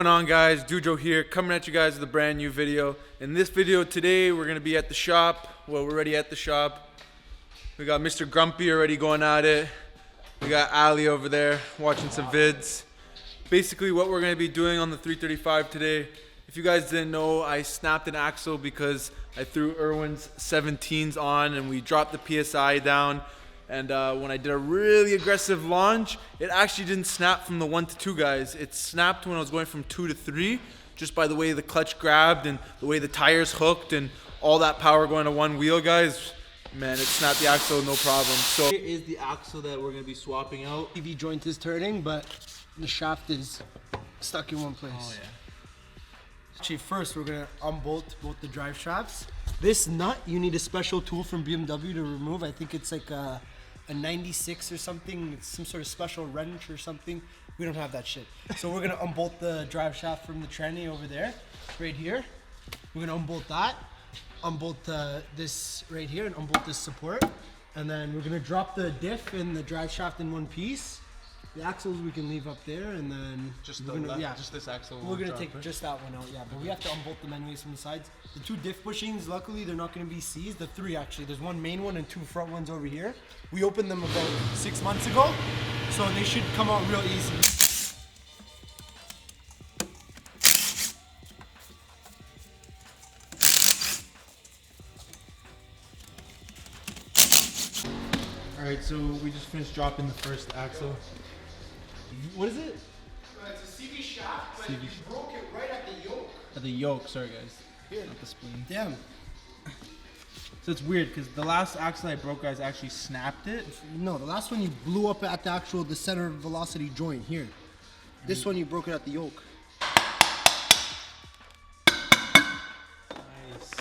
What's going on, guys? Dujo here, coming at you guys with a brand new video. In this video today, we're gonna be at the shop. Well, we're already at the shop. We got Mr. Grumpy already going at it. We got Ali over there watching some vids. Basically, what we're gonna be doing on the 335 today. If you guys didn't know, I snapped an axle because I threw Irwin's 17s on and we dropped the PSI down. And when I did a really aggressive launch, it actually didn't snap from the 1 to 2, guys. It snapped when I was going from 2 to 3, just by the way the clutch grabbed and the way the tires hooked and all that power going to one wheel, guys. Man, it snapped the axle no problem. So here is the axle that we're gonna be swapping out. TV joint is turning, but the shaft is stuck in one place. Oh yeah. Actually, first we're gonna unbolt both the drive shafts. This nut, you need a special tool from BMW to remove. I think it's like a 96 or something. It's some sort of special wrench or something. We don't have that shit. So we're gonna unbolt the drive shaft from the tranny over there, right here. We're gonna unbolt that, unbolt this right here, and unbolt this support. And then we're gonna drop the diff and the drive shaft in one piece. The axles we can leave up there, and then Just just this axle. we're gonna take just that one out, yeah. But we have to unbolt them anyways from the sides. The 2 diff bushings, luckily they're not gonna be seized. The 3 actually. There's 1 main one and 2 front ones over here. We opened them about 6 months ago, so they should come out real easy. All right, so we just finished dropping the first axle. What is it? It's a CV shaft, but you broke it right at the yoke. At the yoke, sorry guys. Here. Not the spleen. Damn. So it's weird because the last axle I broke, guys, actually snapped it. No, the last one you blew up at the center velocity joint here. This one you broke it at the yoke. Nice.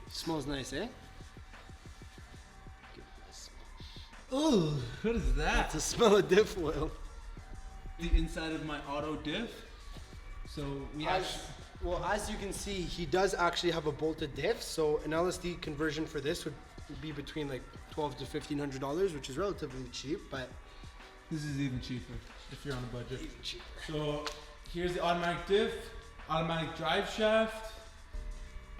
Smells nice, eh? Ooh, what is that? It's a smell of diff oil. The inside of my auto diff. So we As you can see, he does actually have a bolted diff. So an LSD conversion for this would be between like $1,200 to $1,500, which is relatively cheap. But this is even cheaper if you're on a budget. even cheaper. So here's the automatic diff, automatic drive shaft.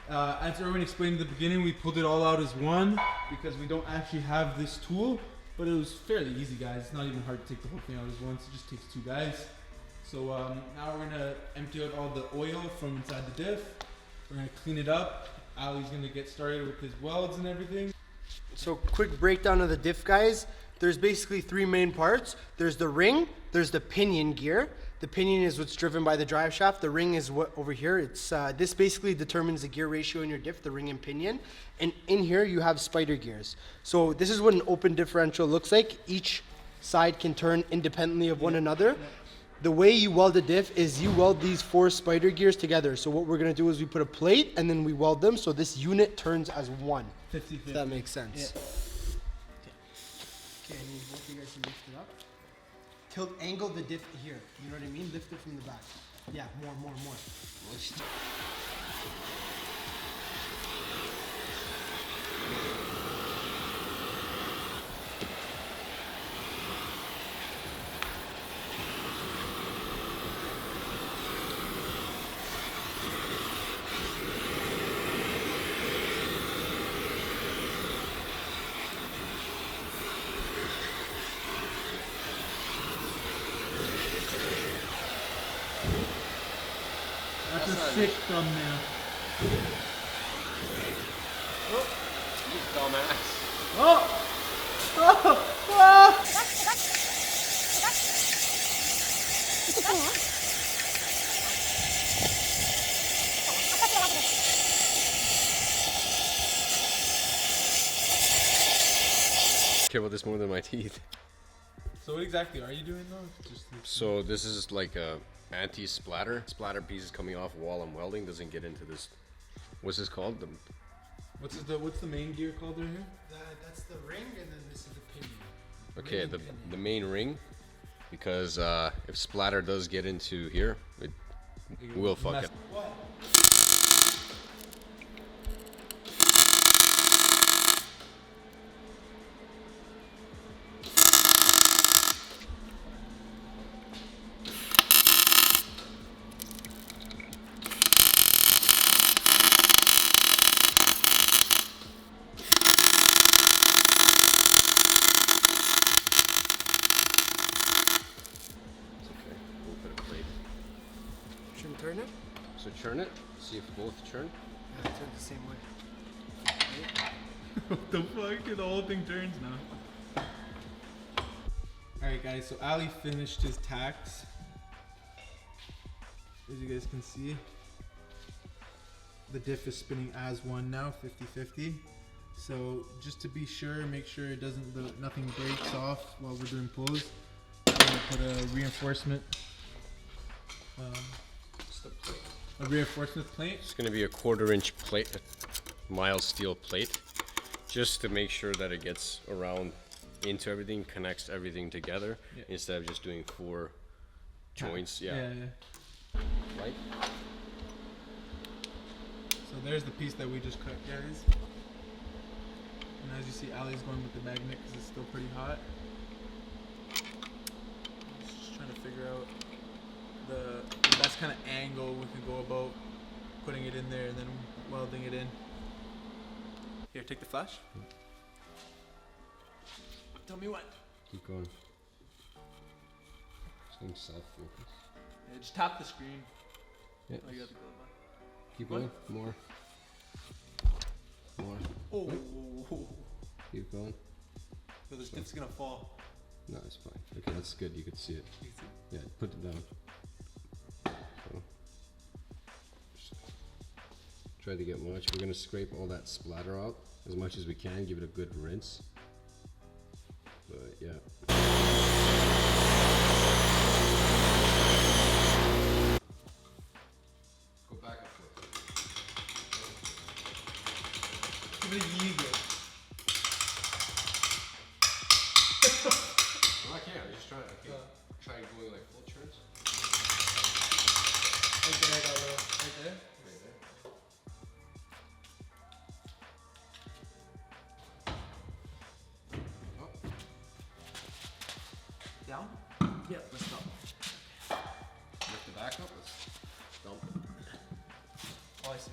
As Erwin explained at the beginning, we pulled it all out as one because we don't actually have this tool. But it was fairly easy, guys. It's not even hard to take the whole thing out as once. It just takes 2 guys. So now we're gonna empty out all the oil from inside the diff. We're gonna clean it up. Ali's gonna get started with his welds and everything. So quick breakdown of the diff, guys. There's basically 3 main parts. There's the ring, there's the pinion gear. The pinion is what's driven by the drive shaft. The ring is what over here. It's this basically determines the gear ratio in your diff, the ring and pinion. And in here you have spider gears. So this is what an open differential looks like. Each side can turn independently of one another. The way you weld a diff is you weld these 4 spider gears together. So what we're gonna do is we put a plate and then we weld them so this unit turns as one. 50-50. If that makes sense. Yeah. Okay, I need both of you guys to lift it up. Angle the diff here. You know what I mean? Lift it from the back. Yeah, more. That's a sick thumbnail. You dumbass. Oh! Oh! I care about this more than my teeth. So what exactly are you doing though? So this is like a anti-splatter. Splatter pieces coming off while I'm welding doesn't get into this. What's this called? What's the main gear called right here? That's the ring, and then this is the pinion. Okay, the main ring, because if splatter does get into here, it will fuck it. What? turn it. So churn it. See if both churn. Yeah, turn it the same way. What the fuck? The whole thing turns now. Alright guys, so Ali finished his tacks. As you guys can see, the diff is spinning as one now, 50-50. So just to be sure, make sure it doesn't, nothing breaks off while we're doing pulls. I'm gonna put a reinforcement, plate. It's going to be a 1/4 inch plate, mild steel plate, just to make sure that it gets around into everything, connects everything together, instead of just doing 4 joints. Yeah. Right. So there's the piece that we just cut, guys. And as you see, Ali's going with the magnet because it's still pretty hot. Just trying to figure out the best kind of angle we can go about putting it in there and then welding it in. Here, take the flash. Tell me when. Keep going. Some self-focus. Yeah, just tap the screen. Yeah. Oh, you got the glove on. Keep going. More. Oh. Keep going. So this diff's gonna fall. No, it's fine. Okay, that's good. You can see it. You can see it? Yeah, put it down. So, just try to get much. We're gonna scrape all that splatter out as much as we can. Give it a good rinse. But yeah. Go back and forth. Give it a yeager. Well, I can't. I'm just trying. Try going like full turns. Right there, I got a little. Right there. Right there. Oh. Down? Yeah, let's stop. Lift the back up. Let's dump it. Oh, I see.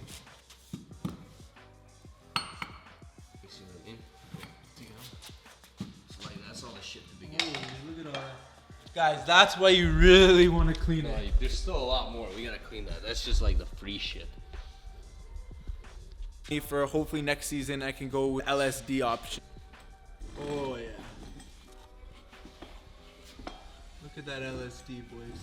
You see what I mean? Take it out. It's like that's all the shit to begin. Holy, look at all that. Guys, that's why you really want to clean No, it. there's still a lot more. We gotta clean that. That's just like the free shit. For hopefully next season, I can go with LSD option. Oh yeah. Look at that LSD, boys.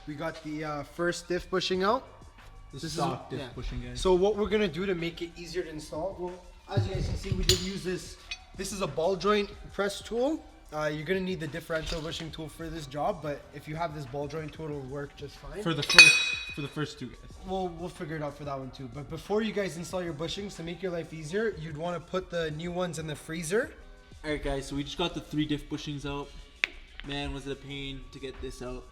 We got the first diff bushing out. This is soft diff bushing, guys. So what we're gonna do to make it easier to install, well, as you guys can see, we did use this. This is a ball joint press tool. You're gonna need the differential bushing tool for this job, but if you have this ball joint tool, it'll work just fine. For the first two guys. We'll figure it out for that one too. But before you guys install your bushings, to make your life easier, you'd want to put the new ones in the freezer. All right, guys. So we just got the 3 diff bushings out. Man, was it a pain to get this out,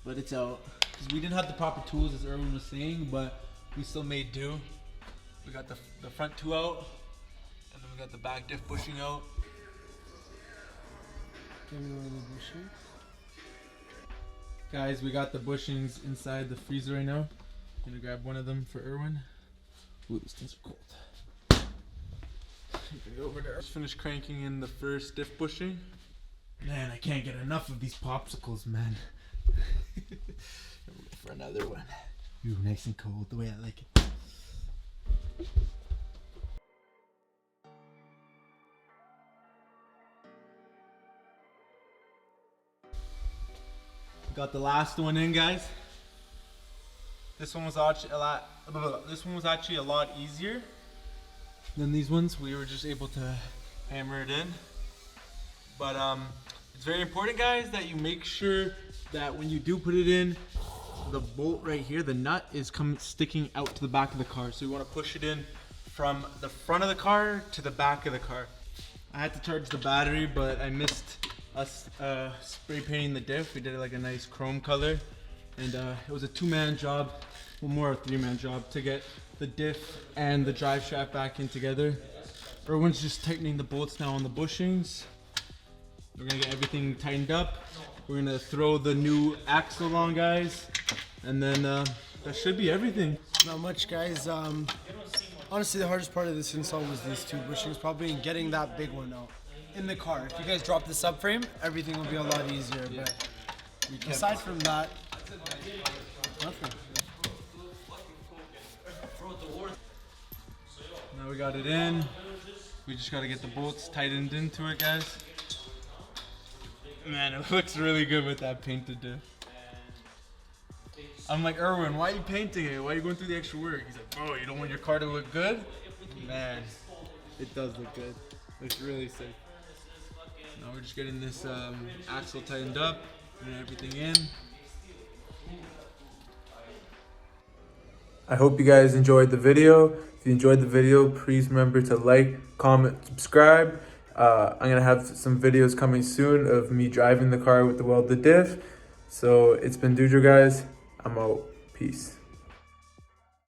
but it's out. Because we didn't have the proper tools, as Erwin was saying, but we still made do. We got the front 2 out, and then we got the back diff bushing out. Give me one of the bushings. Guys, we got the bushings inside the freezer right now. I'm gonna grab one of them for Erwin. Ooh, these things are cold. Bring it over there. Just finished cranking in the first diff bushing. Man, I can't get enough of these popsicles, man. For another one. Ooh, nice and cold, the way I like it. Got the last one in, guys. This one was actually a lot easier than these ones. We were just able to hammer it in. But it's very important, guys, that you make sure that when you do put it in, the bolt right here, the nut is sticking out to the back of the car. So you want to push it in from the front of the car to the back of the car. I had to charge the battery, but I missed us spray painting the diff. We did like a nice chrome color, and it was a 2-man job, well, more a 3-man job to get the diff and the drive shaft back in together. Erwin's just tightening the bolts now on the bushings. We're gonna get everything tightened up. We're gonna throw the new axle on, guys, and then That should be everything. Not much, guys. Honestly, the hardest part of this install was these two bushings, probably, and getting that big one out in the car. If you guys drop the subframe, everything will be a lot easier. But aside from that, nothing. Now we got it in. We just gotta get the bolts tightened into it, guys. Man, it looks really good with that painted diff. I'm like, Erwin, why are you painting it? Why are you going through the extra work? He's like, bro, you don't want your car to look good? Man, it does look good. Looks really sick. Now we're just getting this axle tightened up, putting everything in. I hope you guys enjoyed the video. If you enjoyed the video, please remember to like, comment, subscribe. I'm gonna have some videos coming soon of me driving the car with the welded diff. So it's been Doodra, guys. I'm out. Peace.